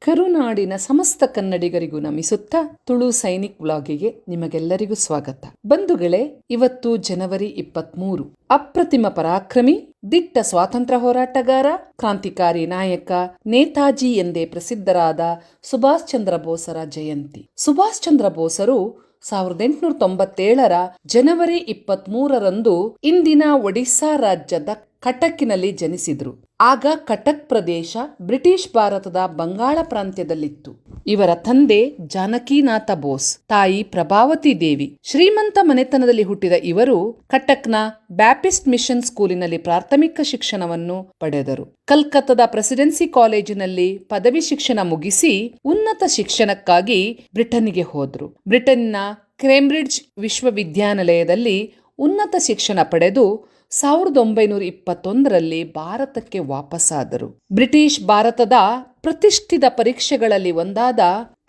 ಕರುನಾಡಿನ ಸಮಸ್ತ ಕನ್ನಡಿಗರಿಗೂ ನಮಿಸುತ್ತಾ ತುಳು ಸೈನಿಕ್ ವ್ಲಾಗಿಗೆ ನಿಮಗೆಲ್ಲರಿಗೂ ಸ್ವಾಗತ. ಬಂಧುಗಳೇ, ಇವತ್ತು ಜನವರಿ 23. ಅಪ್ರತಿಮ ಪರಾಕ್ರಮಿ, ದಿಟ್ಟ ಸ್ವಾತಂತ್ರ್ಯ ಹೋರಾಟಗಾರ, ಕ್ರಾಂತಿಕಾರಿ ನಾಯಕ ನೇತಾಜಿ ಎಂದೇ ಪ್ರಸಿದ್ಧರಾದ ಸುಭಾಷ್ ಚಂದ್ರ ಬೋಸರ ಜಯಂತಿ. ಸುಭಾಷ್ ಚಂದ್ರ ಬೋಸರು 1897ರ ಜನವರಿ 23ರಂದು ಇಂದಿನ ಒಡಿಶಾ ರಾಜ್ಯದ ಕಟಕ್ನಲ್ಲಿ ಜನಿಸಿದ್ರು. ಆಗ ಕಟಕ್ ಪ್ರದೇಶ ಬ್ರಿಟಿಷ್ ಭಾರತದ ಬಂಗಾಳ ಪ್ರಾಂತ್ಯದಲ್ಲಿತ್ತು. ಇವರ ತಂದೆ ಜಾನಕಿನಾಥ ಬೋಸ್, ತಾಯಿ ಪ್ರಭಾವತಿ ದೇವಿ. ಶ್ರೀಮಂತ ಮನೆತನದಲ್ಲಿ ಹುಟ್ಟಿದ ಇವರು ಕಟಕ್ನ ಬ್ಯಾಪ್ಟಿಸ್ಟ್ ಮಿಷನ್ ಸ್ಕೂಲಿನಲ್ಲಿ ಪ್ರಾಥಮಿಕ ಶಿಕ್ಷಣವನ್ನು ಪಡೆದರು. ಕಲ್ಕತ್ತಾದ ಪ್ರೆಸಿಡೆನ್ಸಿ ಕಾಲೇಜಿನಲ್ಲಿ ಪದವಿ ಶಿಕ್ಷಣ ಮುಗಿಸಿ ಉನ್ನತ ಶಿಕ್ಷಣಕ್ಕಾಗಿ ಬ್ರಿಟನ್ನಿಗೆ ಹೋದ್ರು. ಬ್ರಿಟನ್ನ ಕೇಂಬ್ರಿಡ್ಜ್ ವಿಶ್ವವಿದ್ಯಾನಿಲಯದಲ್ಲಿ ಉನ್ನತ ಶಿಕ್ಷಣ ಪಡೆದು 1921ರಲ್ಲಿ ಭಾರತಕ್ಕೆ ವಾಪಸ್ಸಾದರು. ಬ್ರಿಟಿಷ್ ಭಾರತದ ಪ್ರತಿಷ್ಠಿತ ಪರೀಕ್ಷೆಗಳಲ್ಲಿ ಒಂದಾದ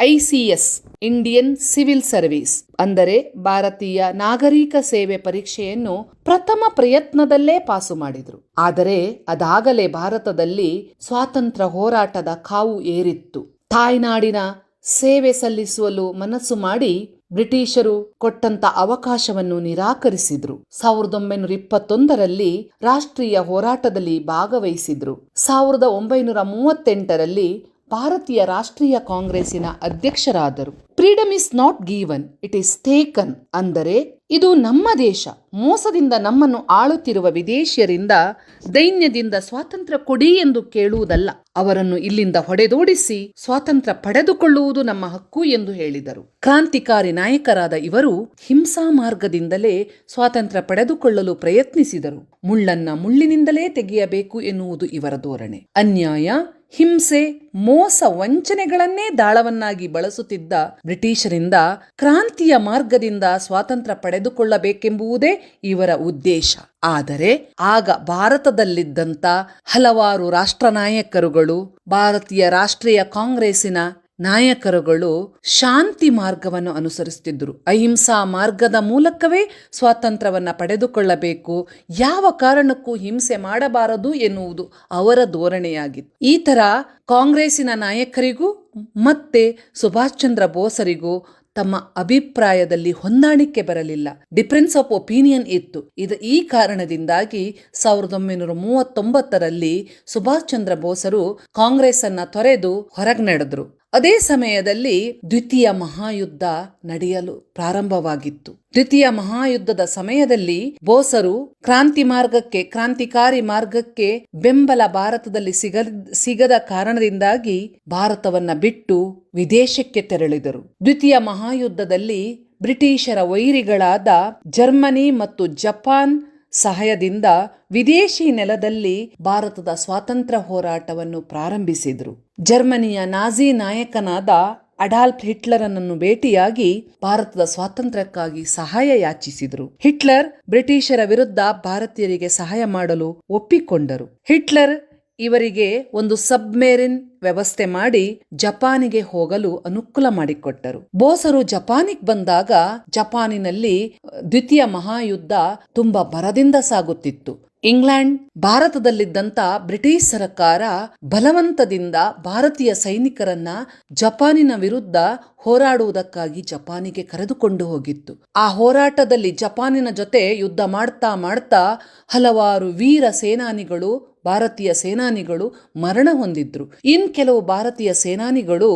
ICS ಇಂಡಿಯನ್ ಸಿವಿಲ್ ಸರ್ವಿಸ್ ಅಂದರೆ ಭಾರತೀಯ ನಾಗರಿಕ ಸೇವೆ ಪರೀಕ್ಷೆಯನ್ನು ಪ್ರಥಮ ಪ್ರಯತ್ನದಲ್ಲೇ ಪಾಸು ಮಾಡಿದ್ರು. ಆದರೆ ಅದಾಗಲೇ ಭಾರತದಲ್ಲಿ ಸ್ವಾತಂತ್ರ್ಯ ಹೋರಾಟದ ಕಾವು ಏರಿತ್ತು. ತಾಯ್ನಾಡಿನ ಸೇವೆ ಸಲ್ಲಿಸಲು ಮನಸ್ಸು ಮಾಡಿ ಬ್ರಿಟಿಷರು ಕೊಟ್ಟಂತ ಅವಕಾಶವನ್ನು ನಿರಾಕರಿಸಿದ್ರು. 1921ರಲ್ಲಿ ರಾಷ್ಟ್ರೀಯ ಹೋರಾಟದಲ್ಲಿ ಭಾಗವಹಿಸಿದ್ರು. 1938ರಲ್ಲಿ ಭಾರತೀಯ ರಾಷ್ಟ್ರೀಯ ಕಾಂಗ್ರೆಸ್ಸಿನ ಅಧ್ಯಕ್ಷರಾದರು. Freedom is not given, it is taken. ಅಂದರೆ ಇದು ನಮ್ಮ ದೇಶ, ಮೋಸದಿಂದ ನಮ್ಮನ್ನು ಆಳುತ್ತಿರುವ ವಿದೇಶಿಯರಿಂದ ದೈನ್ಯದಿಂದ ಸ್ವಾತಂತ್ರ್ಯ ಕೊಡಿ ಎಂದು ಕೇಳುವುದಲ್ಲ, ಅವರನ್ನು ಇಲ್ಲಿಂದ ಹೊಡೆದೋಡಿಸಿ ಸ್ವಾತಂತ್ರ್ಯ ಪಡೆದುಕೊಳ್ಳುವುದು ನಮ್ಮ ಹಕ್ಕು ಎಂದು ಹೇಳಿದರು. ಕ್ರಾಂತಿಕಾರಿ ನಾಯಕರಾದ ಇವರು ಹಿಂಸಾ ಮಾರ್ಗದಿಂದಲೇ ಸ್ವಾತಂತ್ರ್ಯ ಪಡೆದುಕೊಳ್ಳಲು ಪ್ರಯತ್ನಿಸಿದರು. ಮುಳ್ಳನ್ನ ಮುಳ್ಳಿನಿಂದಲೇ ತೆಗೆಯಬೇಕು ಎನ್ನುವುದು ಇವರ ಧೋರಣೆ. ಅನ್ಯಾಯ, ಹಿಂಸೆ, ಮೋಸ, ವಂಚನೆಗಳನ್ನೇ ದಾಳವನ್ನಾಗಿ ಬಳಸುತ್ತಿದ್ದ ಬ್ರಿಟಿಷರಿಂದ ಕ್ರಾಂತಿಯ ಮಾರ್ಗದಿಂದ ಸ್ವಾತಂತ್ರ್ಯ ಪಡೆದುಕೊಳ್ಳಬೇಕೆಂಬುದೇ ಇವರ ಉದ್ದೇಶ. ಆದರೆ ಆಗ ಭಾರತದಲ್ಲಿದ್ದಂಥ ಹಲವಾರು ರಾಷ್ಟ್ರ ನಾಯಕರುಗಳು, ಭಾರತೀಯ ರಾಷ್ಟ್ರೀಯ ಕಾಂಗ್ರೆಸ್ಸಿನ ನಾಯಕರುಗಳು ಶಾಂತಿ ಮಾರ್ಗವನ್ನು ಅನುಸರಿಸುತ್ತಿದ್ದರು. ಅಹಿಂಸಾ ಮಾರ್ಗದ ಮೂಲಕವೇ ಸ್ವಾತಂತ್ರ್ಯವನ್ನ ಪಡೆದುಕೊಳ್ಳಬೇಕು, ಯಾವ ಕಾರಣಕ್ಕೂ ಹಿಂಸೆ ಮಾಡಬಾರದು ಎನ್ನುವುದು ಅವರ ಧೋರಣೆಯಾಗಿತ್ತು. ಈ ತರ ಕಾಂಗ್ರೆಸ್ಸಿನ ನಾಯಕರಿಗೂ ಮತ್ತೆ ಸುಭಾಷ್ ಚಂದ್ರ ಬೋಸರಿಗೂ ತಮ್ಮ ಅಭಿಪ್ರಾಯದಲ್ಲಿ ಹೊಂದಾಣಿಕೆ ಬರಲಿಲ್ಲ. ಡಿಫರೆನ್ಸ್ ಆಫ್ ಒಪಿನಿಯನ್ ಇತ್ತು. ಈ ಕಾರಣದಿಂದಾಗಿ 1939ರಲ್ಲಿ ಸುಭಾಷ್ ಚಂದ್ರ ಬೋಸರು ಕಾಂಗ್ರೆಸ್ ಅನ್ನ ತೊರೆದು ಹೊರಗೆ ನಡೆದ್ರು. ಅದೇ ಸಮಯದಲ್ಲಿ ದ್ವಿತೀಯ ಮಹಾಯುದ್ಧ ನಡೆಯಲು ಪ್ರಾರಂಭವಾಗಿತ್ತು. ದ್ವಿತೀಯ ಮಹಾಯುದ್ಧದ ಸಮಯದಲ್ಲಿ ಬೋಸರು ಕ್ರಾಂತಿಕಾರಿ ಮಾರ್ಗಕ್ಕೆ ಬೆಂಬಲ ಭಾರತದಲ್ಲಿ ಸಿಗದ ಕಾರಣದಿಂದಾಗಿ ಭಾರತವನ್ನ ಬಿಟ್ಟು ವಿದೇಶಕ್ಕೆ ತೆರಳಿದರು. ದ್ವಿತೀಯ ಮಹಾಯುದ್ಧದಲ್ಲಿ ಬ್ರಿಟಿಷರ ವೈರಿಗಳಾದ ಜರ್ಮನಿ ಮತ್ತು ಜಪಾನ್ ಸಹಾಯದಿಂದ ವಿದೇಶಿ ನೆಲದಲ್ಲಿ ಭಾರತದ ಸ್ವಾತಂತ್ರ್ಯ ಹೋರಾಟವನ್ನು ಪ್ರಾರಂಭಿಸಿದರು. ಜರ್ಮನಿಯ ನಾಜಿ ನಾಯಕನಾದ ಅಡಾಲ್ಫ್ ಹಿಟ್ಲರನನ್ನು ಭೇಟಿಯಾಗಿ ಭಾರತದ ಸ್ವಾತಂತ್ರ್ಯಕ್ಕಾಗಿ ಸಹಾಯ ಯಾಚಿಸಿದರು. ಹಿಟ್ಲರ್ ಬ್ರಿಟಿಷರ ವಿರುದ್ಧ ಭಾರತೀಯರಿಗೆ ಸಹಾಯ ಮಾಡಲು ಒಪ್ಪಿಕೊಂಡರು. ಹಿಟ್ಲರ್ ಇವರಿಗೆ ಒಂದು ಸಬ್ಮೆರಿನ್ ವ್ಯವಸ್ಥೆ ಮಾಡಿ ಜಪಾನಿಗೆ ಹೋಗಲು ಅನುಕೂಲ ಮಾಡಿಕೊಟ್ಟರು. ಬೋಸರು ಜಪಾನಿಗೆ ಬಂದಾಗ ಜಪಾನಿನಲ್ಲಿ ದ್ವಿತೀಯ ಮಹಾಯುದ್ಧ ತುಂಬಾ ಭರದಿಂದ ಸಾಗುತ್ತಿತ್ತು. ಇಂಗ್ಲೆಂಡ್ ಭಾರತದಲ್ಲಿದ್ದಂತ ಬ್ರಿಟಿಷ್ ಸರ್ಕಾರ ಬಲವಂತದಿಂದ ಭಾರತೀಯ ಸೈನಿಕರನ್ನ ಜಪಾನಿನ ವಿರುದ್ಧ ಹೋರಾಡುವುದಕ್ಕಾಗಿ ಜಪಾನಿಗೆ ಕರೆದುಕೊಂಡು ಹೋಗಿತ್ತು. ಆ ಹೋರಾಟದಲ್ಲಿ ಜಪಾನಿನ ಜೊತೆ ಯುದ್ಧ ಮಾಡ್ತಾ ಹಲವಾರು ವೀರ ಸೇನಾನಿಗಳು, ಭಾರತೀಯ ಸೇನಾನಿಗಳು ಮರಣ ಹೊಂದಿದ್ರು. ಕೆಲವು ಭಾರತೀಯ ಸೇನಾನಿಗಳು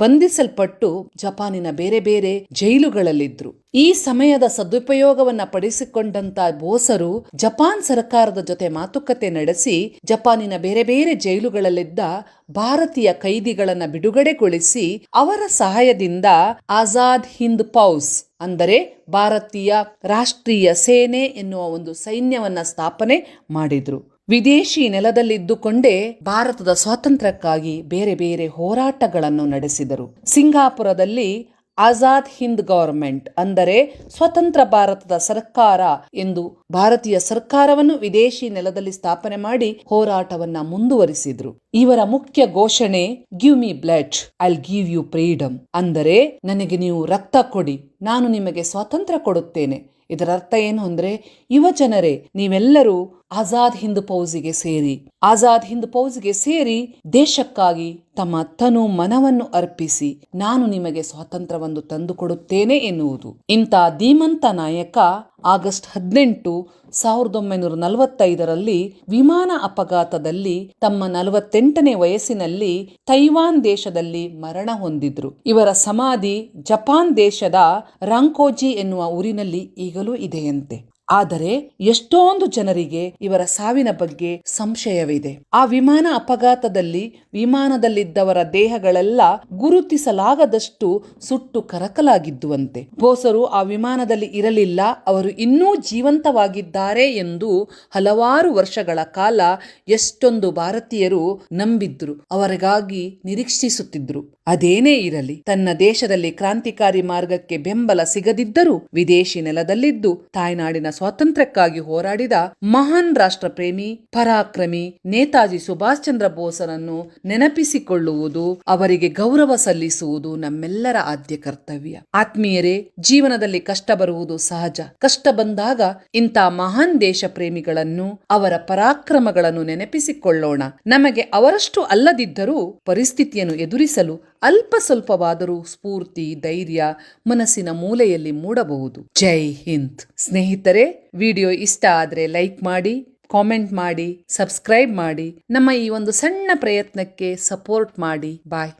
ಬಂಧಿಸಲ್ಪಟ್ಟು ಜಪಾನಿನ ಬೇರೆ ಬೇರೆ ಜೈಲುಗಳಲ್ಲಿದ್ರು. ಈ ಸಮಯದ ಸದುಪಯೋಗವನ್ನ ಪಡಿಸಿಕೊಂಡಂತ ಬೋಸರು ಜಪಾನ್ ಸರ್ಕಾರದ ಜೊತೆ ಮಾತುಕತೆ ನಡೆಸಿ ಜಪಾನಿನ ಬೇರೆ ಬೇರೆ ಜೈಲುಗಳಲ್ಲಿದ್ದ ಭಾರತೀಯ ಕೈದಿಗಳನ್ನ ಬಿಡುಗಡೆಗೊಳಿಸಿ ಅವರ ಸಹಾಯದಿಂದ ಆಜಾದ್ ಹಿಂದ್ ಫೌಜ್ ಅಂದರೆ ಭಾರತೀಯ ರಾಷ್ಟ್ರೀಯ ಸೇನೆ ಎನ್ನುವ ಒಂದು ಸೈನ್ಯವನ್ನ ಸ್ಥಾಪನೆ ಮಾಡಿದ್ರು. ವಿದೇಶಿ ನೆಲದಲ್ಲಿದ್ದುಕೊಂಡೇ ಭಾರತದ ಸ್ವಾತಂತ್ರ್ಯಕ್ಕಾಗಿ ಬೇರೆ ಬೇರೆ ಹೋರಾಟಗಳನ್ನು ನಡೆಸಿದರು. ಸಿಂಗಾಪುರದಲ್ಲಿ ಆಜಾದ್ ಹಿಂದ್ ಗವರ್ಮೆಂಟ್ ಅಂದರೆ ಸ್ವತಂತ್ರ ಭಾರತದ ಸರ್ಕಾರ ಎಂದು ಭಾರತೀಯ ಸರ್ಕಾರವನ್ನು ವಿದೇಶಿ ನೆಲದಲ್ಲಿ ಸ್ಥಾಪನೆ ಮಾಡಿ ಹೋರಾಟವನ್ನ ಮುಂದುವರಿಸಿದ್ರು. ಇವರ ಮುಖ್ಯ ಘೋಷಣೆ give me blood, I'll give you freedom. ಅಂದರೆ ನನಗೆ ನೀವು ರಕ್ತ ಕೊಡಿ, ನಾನು ನಿಮಗೆ ಸ್ವಾತಂತ್ರ್ಯ ಕೊಡುತ್ತೇನೆ. ಇದರ ಅರ್ಥ ಏನು ಅಂದ್ರೆ, ಯುವ ಜನರೇ ನೀವೆಲ್ಲರೂ ಆಜಾದ್ ಹಿಂದ್ ಫೌಜಿಗೆ ಸೇರಿ, ಆಜಾದ್ ಹಿಂದ್ ಫೌಜಿಗೆ ಸೇರಿ ದೇಶಕ್ಕಾಗಿ ತಮ್ಮ ತನು ಮನವನ್ನು ಅರ್ಪಿಸಿ ನಾನು ನಿಮಗೆ ಸ್ವಾತಂತ್ರ್ಯವನ್ನು ತಂದುಕೊಡುತ್ತೇನೆ ಎನ್ನುವುದು. ಇಂಥ ಧೀಮಂತ ನಾಯಕ ಆಗಸ್ಟ್ 18, 1945 ವಿಮಾನ ಅಪಘಾತದಲ್ಲಿ ತಮ್ಮ 48ನೇ ವಯಸ್ಸಿನಲ್ಲಿ ತೈವಾನ್ ದೇಶದಲ್ಲಿ ಮರಣ ಹೊಂದಿದ್ರು. ಇವರ ಸಮಾಧಿ ಜಪಾನ್ ದೇಶದ ರಾಂಕೋಜಿ ಎನ್ನುವ ಊರಿನಲ್ಲಿ ಈಗಲೂ ಇದೆಯಂತೆ. ಆದರೆ ಎಷ್ಟೊಂದು ಜನರಿಗೆ ಇವರ ಸಾವಿನ ಬಗ್ಗೆ ಸಂಶಯವಿದೆ. ಆ ವಿಮಾನ ಅಪಘಾತದಲ್ಲಿ ವಿಮಾನದಲ್ಲಿದ್ದವರ ದೇಹಗಳೆಲ್ಲ ಗುರುತಿಸಲಾಗದಷ್ಟು ಸುಟ್ಟು ಕರಕಲಾಗಿದ್ದುವಂತೆ. ಬೋಸರು ಆ ವಿಮಾನದಲ್ಲಿ ಇರಲಿಲ್ಲ, ಅವರು ಇನ್ನೂ ಜೀವಂತವಾಗಿದ್ದಾರೆ ಎಂದು ಹಲವಾರು ವರ್ಷಗಳ ಕಾಲ ಎಷ್ಟೊಂದು ಭಾರತೀಯರು ನಂಬಿದ್ರು, ಅವರಿಗಾಗಿ ನಿರೀಕ್ಷಿಸುತ್ತಿದ್ರು. ಅದೇನೇ ಇರಲಿ, ತನ್ನ ದೇಶದಲ್ಲಿ ಕ್ರಾಂತಿಕಾರಿ ಮಾರ್ಗಕ್ಕೆ ಬೆಂಬಲ ಸಿಗದಿದ್ದರೂ ವಿದೇಶಿ ನೆಲದಲ್ಲಿದ್ದು ತಾಯ್ನಾಡಿನ ಸ್ವಾತಂತ್ರ್ಯಕ್ಕಾಗಿ ಹೋರಾಡಿದ ಮಹಾನ್ ರಾಷ್ಟ್ರ ಪ್ರೇಮಿ ಪರಾಕ್ರಮಿ ನೇತಾಜಿ ಸುಭಾಷ್ ಚಂದ್ರ ಬೋಸರನ್ನು ನೆನಪಿಸಿಕೊಳ್ಳುವುದು, ಅವರಿಗೆ ಗೌರವ ಸಲ್ಲಿಸುವುದು ನಮ್ಮೆಲ್ಲರ ಆದ್ಯ ಕರ್ತವ್ಯ. ಆತ್ಮೀಯರೇ, ಜೀವನದಲ್ಲಿ ಕಷ್ಟ ಬರುವುದು ಸಹಜ. ಕಷ್ಟ ಬಂದಾಗ ಇಂಥ ಮಹಾನ್ ದೇಶ ಪ್ರೇಮಿಗಳನ್ನು, ಅವರ ಪರಾಕ್ರಮಗಳನ್ನು ನೆನಪಿಸಿಕೊಳ್ಳೋಣ. ನಮಗೆ ಅವರಷ್ಟು ಅಲ್ಲದಿದ್ದರೂ ಪರಿಸ್ಥಿತಿಯನ್ನು ಎದುರಿಸಲು ಅಲ್ಪ ಸ್ವಲ್ಪವಾದರೂ ಸ್ಫೂರ್ತಿ, ಧೈರ್ಯ ಮನಸ್ಸಿನ ಮೂಲೆಯಲ್ಲಿ ಮೂಡಬಹುದು. ಜೈ ಹಿಂದ್. ಸ್ನೇಹಿತರೆ, ವಿಡಿಯೋ ಇಷ್ಟ ಆದ್ರೆ ಲೈಕ್ ಮಾಡಿ, ಕಾಮೆಂಟ್ ಮಾಡಿ, ಸಬ್ಸ್ಕ್ರೈಬ್ ಮಾಡಿ. ನಮ್ಮ ಈ ಒಂದು ಸಣ್ಣ ಪ್ರಯತ್ನಕ್ಕೆ ಸಪೋರ್ಟ್ ಮಾಡಿ. ಬಾಯ್.